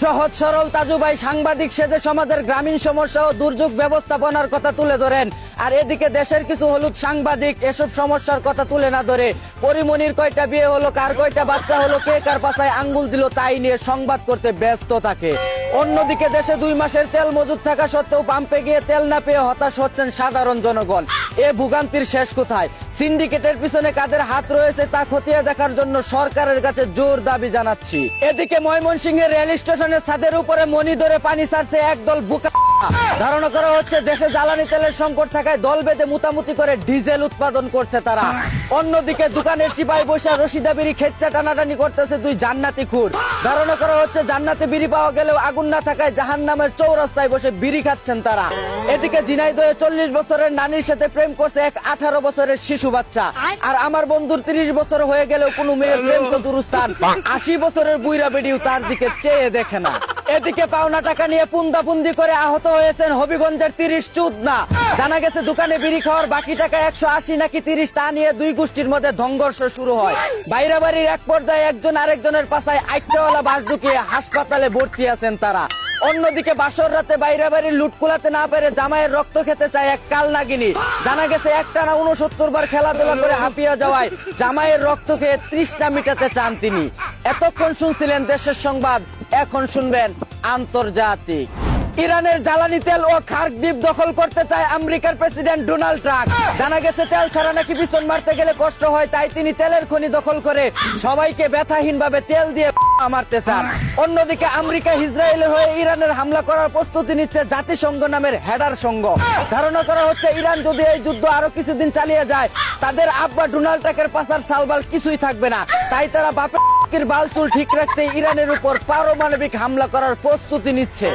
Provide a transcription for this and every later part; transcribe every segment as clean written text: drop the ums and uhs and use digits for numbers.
সহজ সরল তাজু ভাই সাংবাদিক সেজে সমাজের গ্রামীণ সমস্যা ও দুর্যোগ ব্যবস্থাপনার কথা তুলে ধরেন, আর এদিকে দেশের কিছু হলুদ সাংবাদিক এসব সমস্যার কথা তুলে না ধরে পরিমনির কয়টা বিয়ে হলো, কার কয়টা বাচ্চা হলো, কে কার পাছায় আঙ্গুল দিল তাই নিয়ে সংবাদ করতে ব্যস্ত থাকে। অন্যদিকে দেশে 2 মাসের তেল মজুদ থাকা সত্ত্বেও পাম্পে গিয়ে তেল না পেয়ে হতাশ হচ্ছেন সাধারণ জনগণ। এ ভোগান্তির শেষ কোথায়? সিন্ডিকেটের পিছনে কাদের হাত রয়েছে তা খতিয়ে দেখার জন্য সরকারের কাছে জোর দাবি জানাচ্ছি। এদিকে ময়মনসিংহের রেল স্টেশনের ছাদের উপরে মনি ধরে পানি ছাড়ছে একদল বোকা। ধারণা করা হচ্ছে দেশে জ্বালানি তেলের সংকট থাকায় দল বেঁধে মুতামুতি করে ডিজেল উৎপাদন করছে তারা। অন্যদিকে দোকানের চিপায় বসে রশিদা বিড়ি খেচ্চা টানাটানি করতেছে 2 জান্নাতি খুর। ধারণা করা হচ্ছে জান্নাতে বিড়ি পাওয়া গেলেও আগুন না থাকায় জাহান্নামের চৌরাস্তায় বসে বিড়ি খাচ্ছেন তারা। এদিকে ঝিনাইদহে 40 বছরের নানির সাথে প্রেম করছে এক 18 বছরের শিশু বাচ্চা। আর আমার বন্ধুর 30 বছর হয়ে গেলেও কোনো মেয়ের প্রেম তো দুরুস্থান, 80 বছরের বুইরা বেডিও তার দিকে চেয়ে দেখে না। এদিকে পাওনা টাকা নিয়ে পুন্দাপুন্দি করে আহত হয়েছেন হবিগঞ্জের 30 চুদনা। জানা গেছে দোকানে বিড়ি খাওয়ার বাকি টাকা 180 নাকি 30 তা নিয়ে 2 গোষ্ঠীর মধ্যে সংঘর্ষ শুরু হয়। বাইরে বাড়ির এক পর্যায়ে একজন আরেকজনের পাছায় আইটাওয়ালা বাস ঢুকিয়ে হাসপাতালে ভর্তি আছেন তারা। অন্যদিকে বাসর রাতে বাইরে বাড়ির লুট কুলাতে না পেরে জামাইয়ের রক্ত খেতে চায় এক কালনাগিনী। জানা গেছে একটানা 69 বার খেলাধুলা করে হাঁপিয়ে যাওয়ায় জামাইয়ের রক্ত খেয়ে তৃষ্ণা মিটাতে চান তিনি। এতক্ষণ শুনছিলেন দেশের সংবাদ, এখন শুনবেন আন্তর্জাতিক। ইরানের জ্বালানি তেল ও খার্ক দ্বীপ দখল করতে চায় আমেরিকার প্রেসিডেন্ট ডোনাল্ড ট্রাম্প। জানা গেছে তেল ছাড়া নাকি বিছন মারতে গেলে কষ্ট হয়, তাই তিনি তেলের খনি দখল করে সবাইকে ব্যথাহীন ভাবে তেল দিয়ে মারতে চান। অন্যদিকে আমেরিকা ইসরায়েলের হয়ে ইরানের হামলা করার প্রস্তুতি নিচ্ছে জাতিসংঘ নামের হেডার সংঘ। ধারণা করা হচ্ছে ইরান যদি এই যুদ্ধ আরো কিছুদিন চালিয়ে যায় তাদের আব্বা ডোনাল্ড ট্রাম্পের পাশার সালবাল কিছুই থাকবে না, তাই তারা বাপের বালচুল ঠিক রাখতে ইরানের উপর পারমাণবিক হামলা করার প্রস্তুতি নিচ্ছে।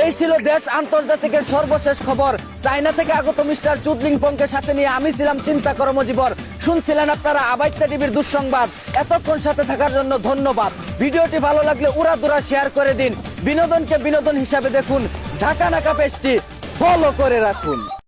এই ছিল দেশ আন্তর্জাতিকের সর্বশেষ খবর। চায়না থেকে আগত মিস্টার চুদলিংপংকে সাথে নিয়ে আমি ছিলাম চিন্তা কর্মজীবর। শুনছিলেন আপনারা আবাইত্যা টিভির দুঃসংবাদ। এতক্ষণ সাথে থাকার জন্য ধন্যবাদ। ভিডিওটি ভালো লাগলে উড়াদুরা শেয়ার করে দিন। বিনোদনকে বিনোদন হিসাবে দেখুন। ঝাঁকা নাকা পেস্টি ফলো করে রাখুন।